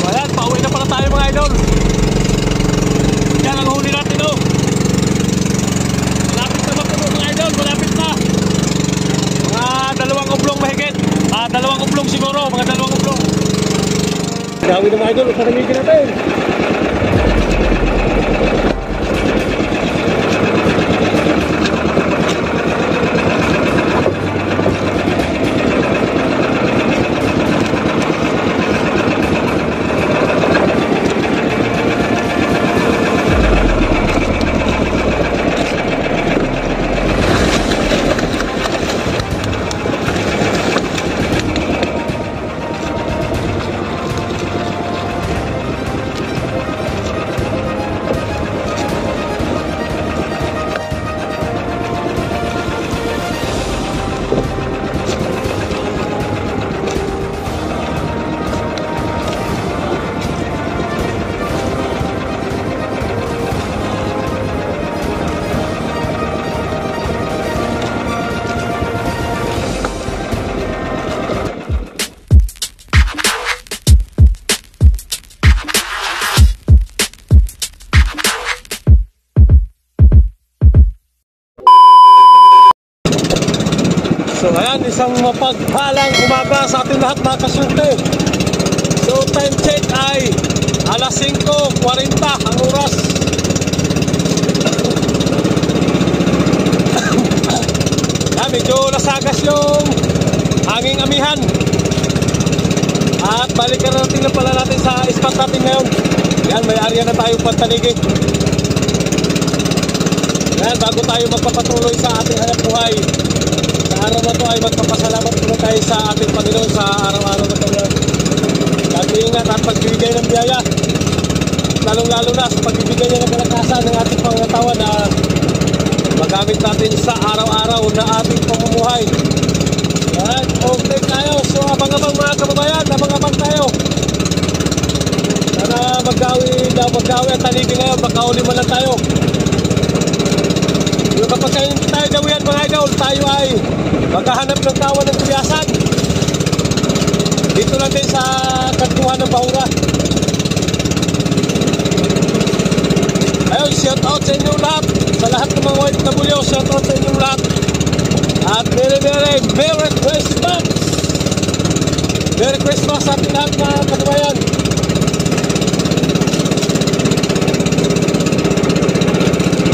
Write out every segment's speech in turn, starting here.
Ayan, pauwi na pala tayo mga idol. Yan ang huli natin oh. Malapit na MAPUNO mga idol, malapit na. Mga 2 oblong mahigit. 2 oblong siguro, mga 2 oblong. Gawin na mga idol, paramigin natin. So ayan, isang mapagpalang umaga sa ating lahat mga kasyente. So time check ay alas 5:40 ang oras. Medyo nasagas yung hanging amihan. At balikan natin na pala natin sa spot natin ngayon. Yan, may area na tayong pantanigi. Yan, bago tayo magpapatuloy sa ating hanap buhay, sa araw na to ay magpapasalamat muna tayo sa ating Panginoon sa araw-araw na ito. Pag-iingat at pagbibigay ng biyaya, lalong-lalo na sa pagbibigay niya ng kalakasan ng ating pangatawan na magamit natin sa araw-araw na ating pamumuhay. Yan, okay tayo. So abang-abang mga kababayan, abang-abang tayo. Sana maggawi at tanigi ngayon, makauli mo lang tayo. Yung kapag kayo hindi tayo gawian mga idol, tayo ay maghahanap ng kawan ng gulyasan. Dito lang din sa kantuhan ng Bahura. Ayun, shout out sa inyong lahat. Sa lahat ng mga OFW, shout out sa inyong lahat. At Merry Christmas! Merry Christmas sa ating lahat mga kababayan.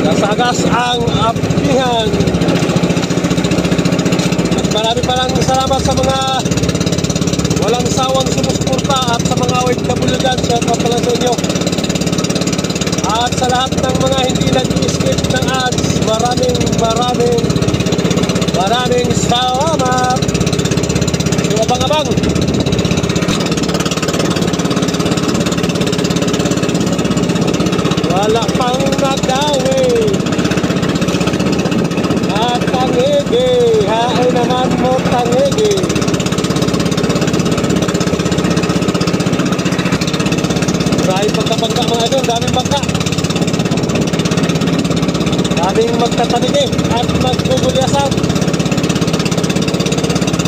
Nasagas ang apihan. At maraming salamat sa mga walang sawang sumusuporta at sa mga OFW dyan. Shout out pala sa inyo. At sa lahat ng mga hindi nag-skip ng ads, maraming salamat. So, abang-abang. Wala pang nagawi at tangigi, hain naman mo tangigi. Maraming pagkabangka mga idol, daming bangka. Daming magtatanigi at maggugulyasan.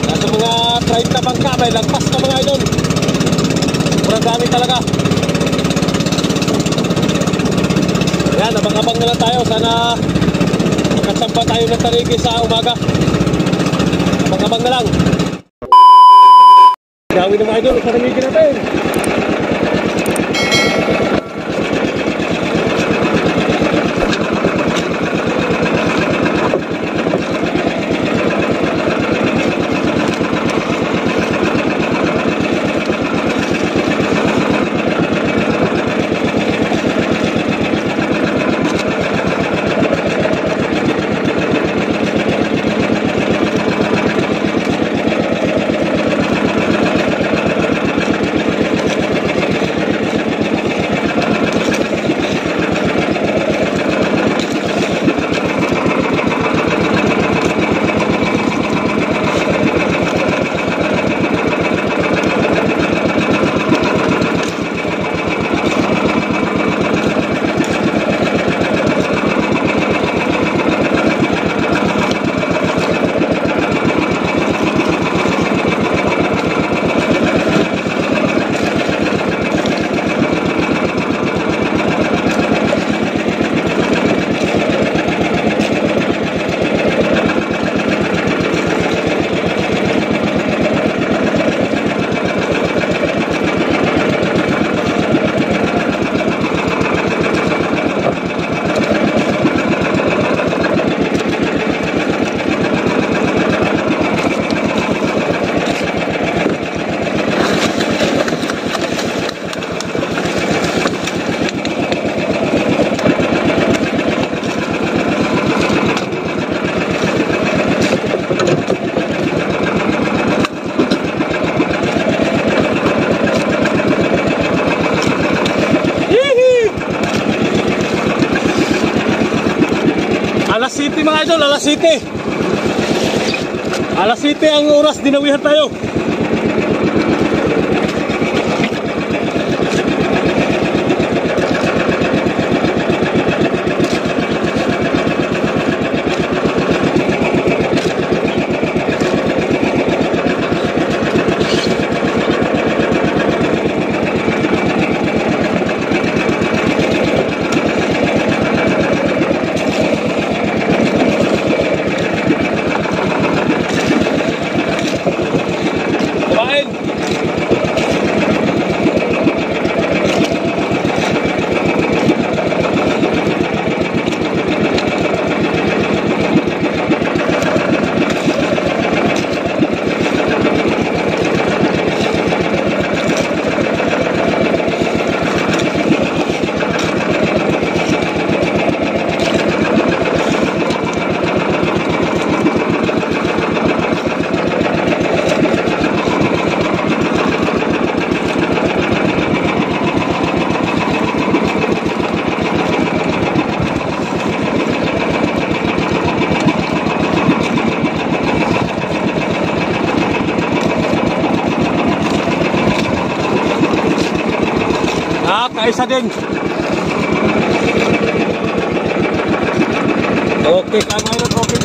Nasa mga 30 bangka, may lagpas na mga idol. Sobrang dami talaga. Yan, abang-abang na lang tayo. Sana makatsampa tayo ng tanigi sa umaga. Abang-abang na lang. Gawin ng mga idol, tanigin natin. City mga idol, alas 7. Alas 7 ang oras, dinawihan tayo. Kaisa din. Okay, kaya ngayon okay.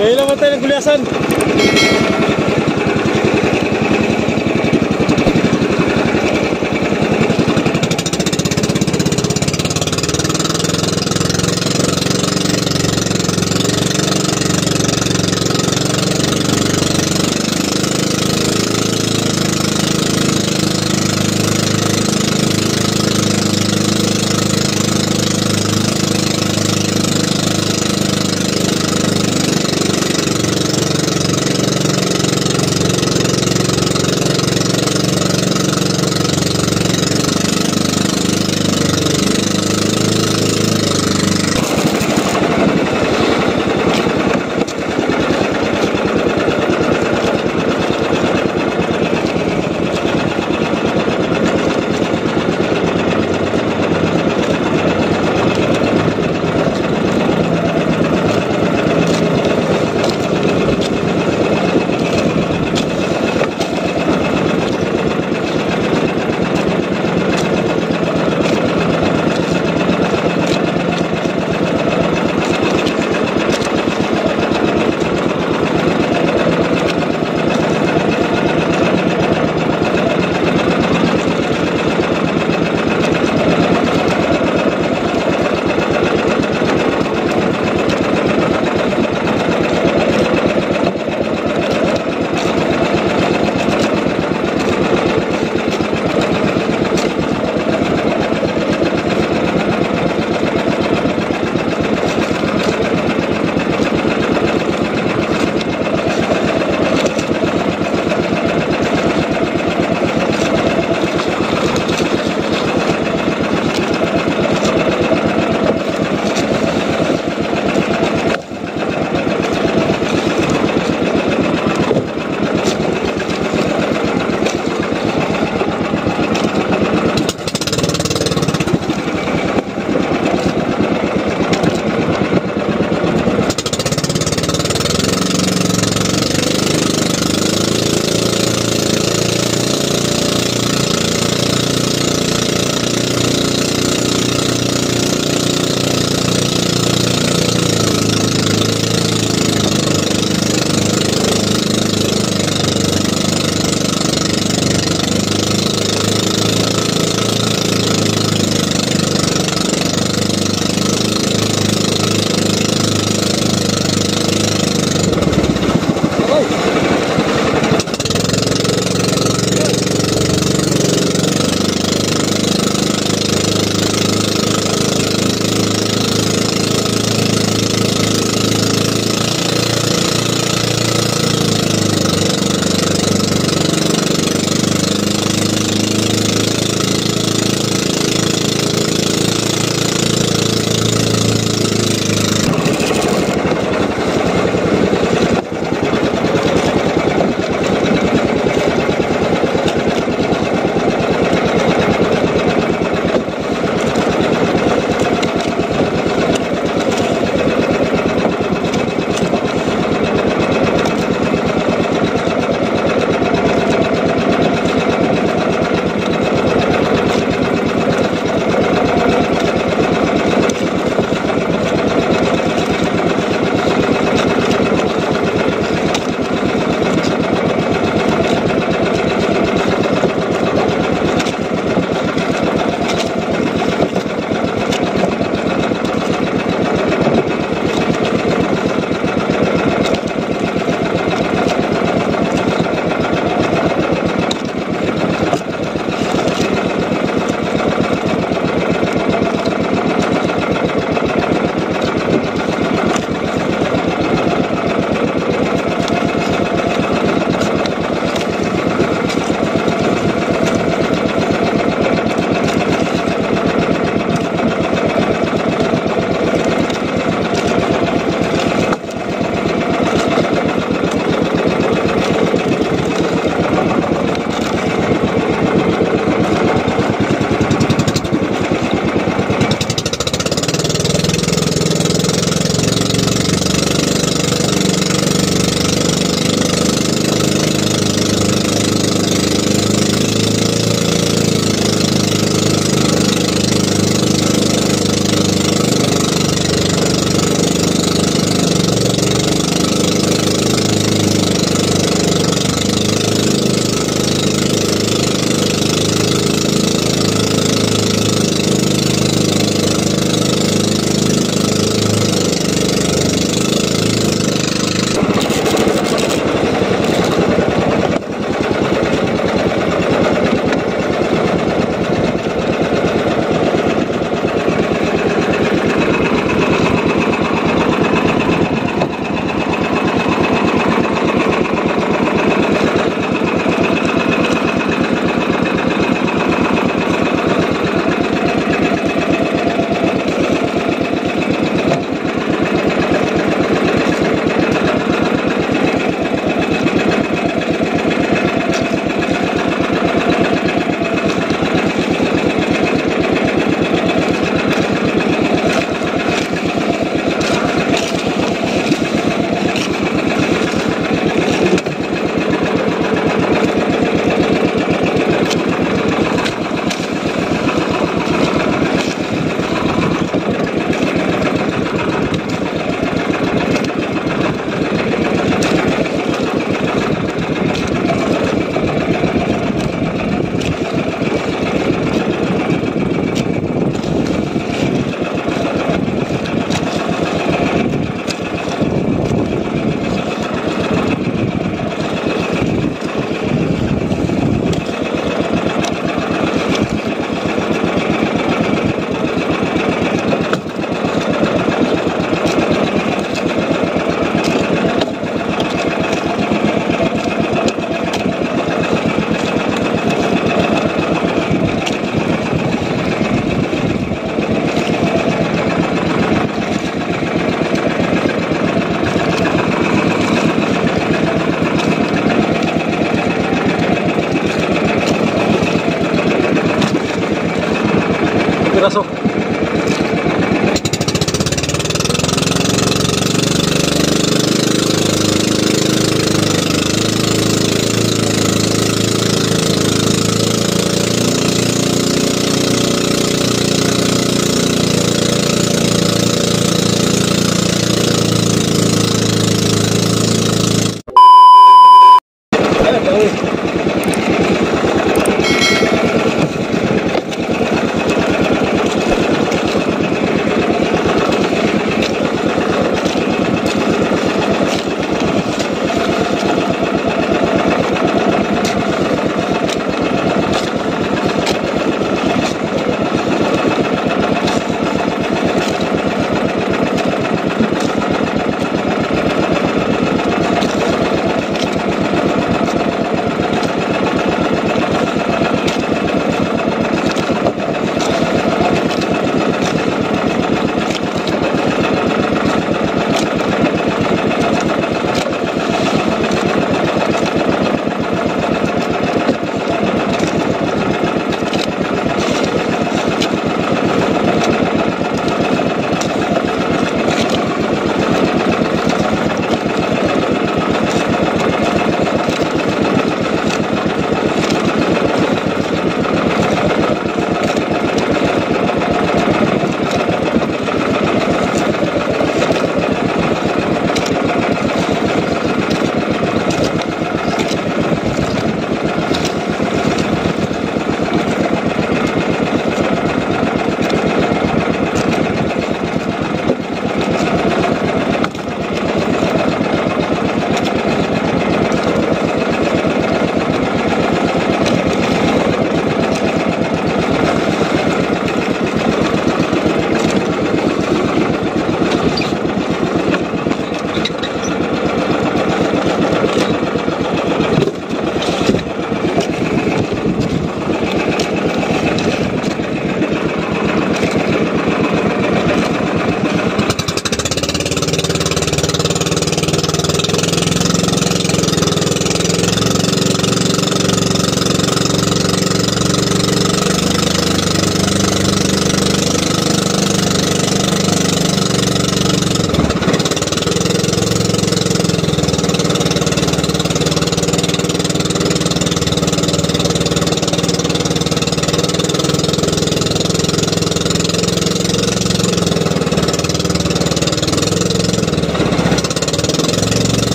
Ngayon naman tayo ng gulyasan.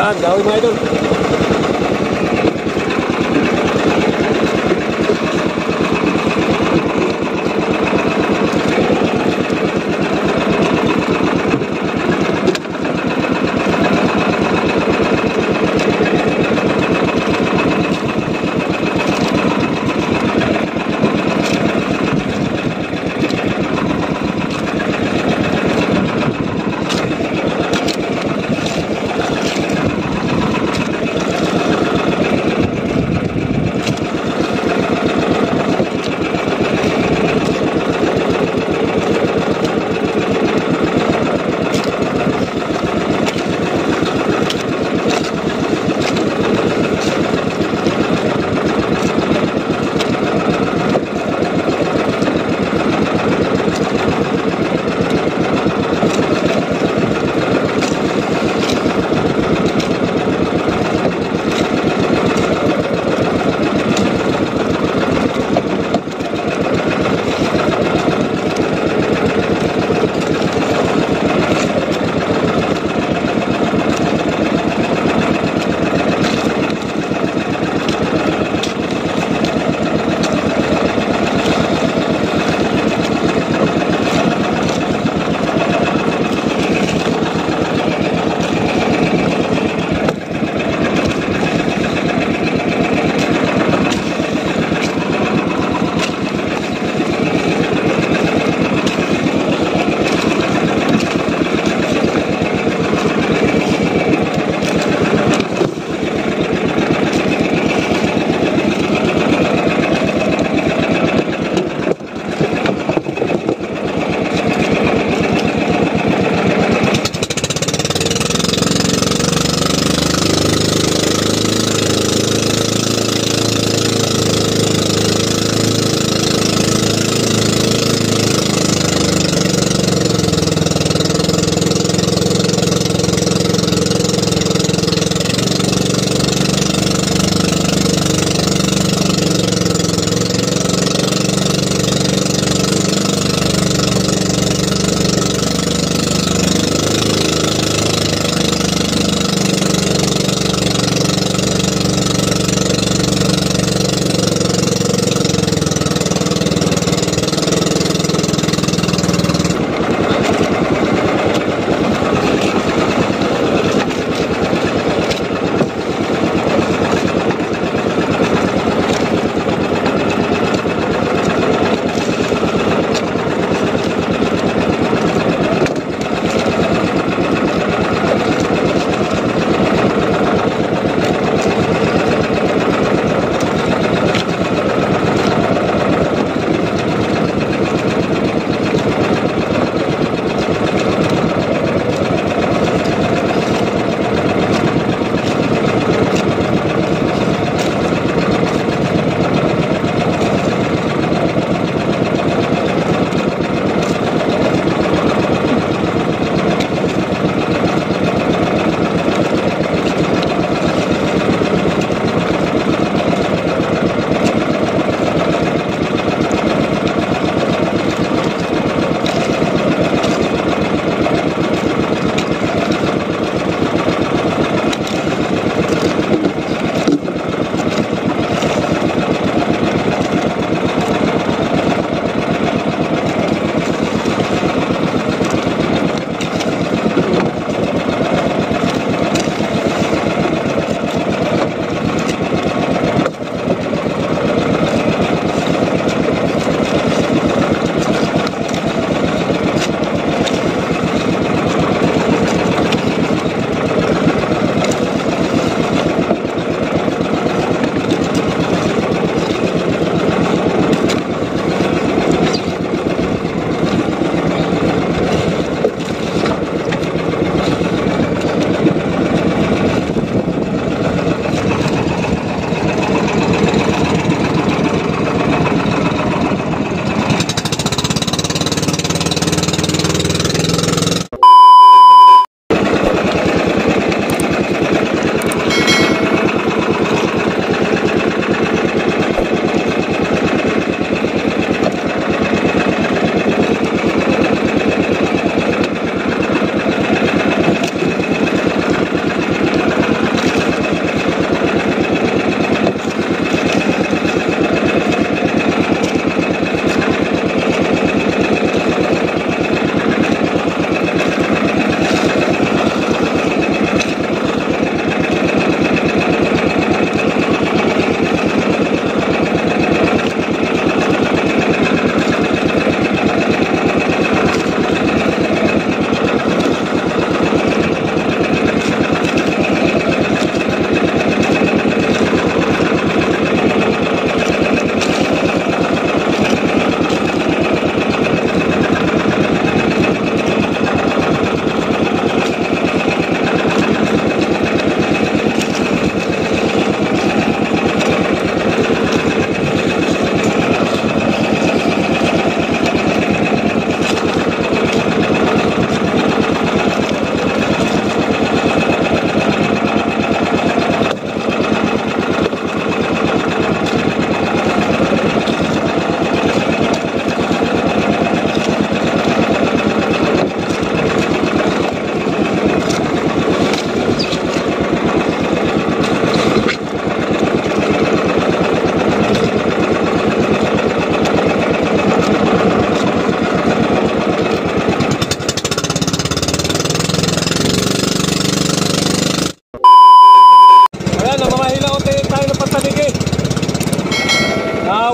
Yan, gawin mga idol.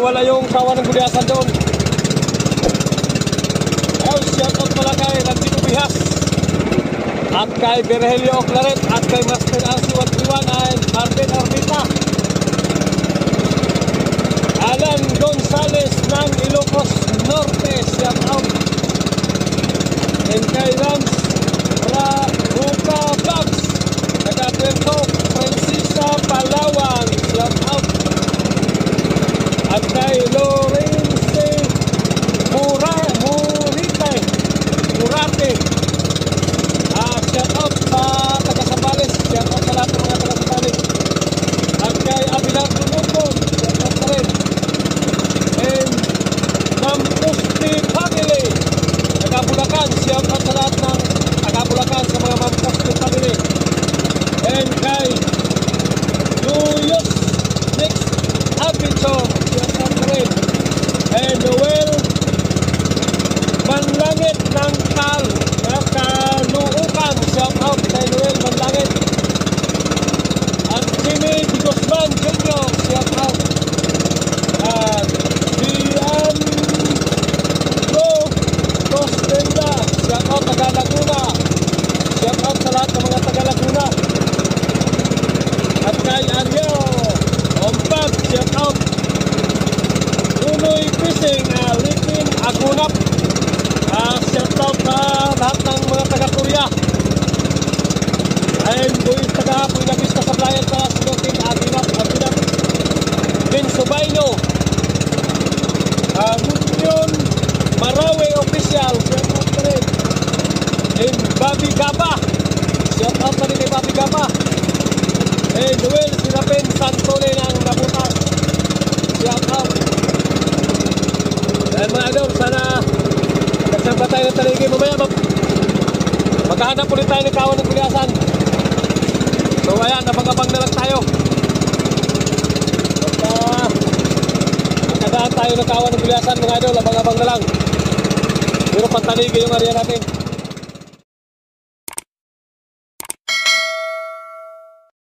nawala yung kawan ng gulyasan doon. Shout out pala kay Nandito Bihas at kay Virgilio Oclaret at kay Master RC131 at Martin Orbita, Alan Gonzales ng Ilocos Norte, shout out, and kay Lance Ruka Vlogs taga-Puerto Princesa, Palawan, shout out, at kay Lawrence Murate, shout out sa taga-Sambales, shout out sa lahat ng mga taga-Sambales, at kay Abilang Lumutong, shout out sa rin, and Mampusti family taga-Bulacan, shout out sa lahat ng taga-Bulacan, sa mga Mampusti family, and kay Luyos Next Adventure, shout out sa rin, and Noel Manlangit ng Kaluukan, shout out kay Noel Manlangit, at Jimmy Di Guzman Jr., shout out, at Diango Costella, shout out taga Laguna, shout out sa lahat ng mga taga Laguna, at kay Anyo Ompag, shout out, Unoy Fishing, Lipin Agunap, shout out sa lahat ng mga taga-Korea, and buwis taga-Puy Vista Supplier sa Sinutin, Aginap, Vin Subayno, Union Marawi Official, shout out pa rin, and Bobby Gaba, shout out pa rin kay Bobby Gaba, and Noel Sinapin Santole ng Nabutas, shout out. And mga idol, sana nagsamba tayo ng taligi. Mamaya maghahanap ulit tayo ng kawan ng gulyasan. So ayan, abang-abang na lang tayo. Basta magkadaan tayo ng kawan ng gulyasan, mga idol, abang-abang na lang. Pero pantaligi yung area natin.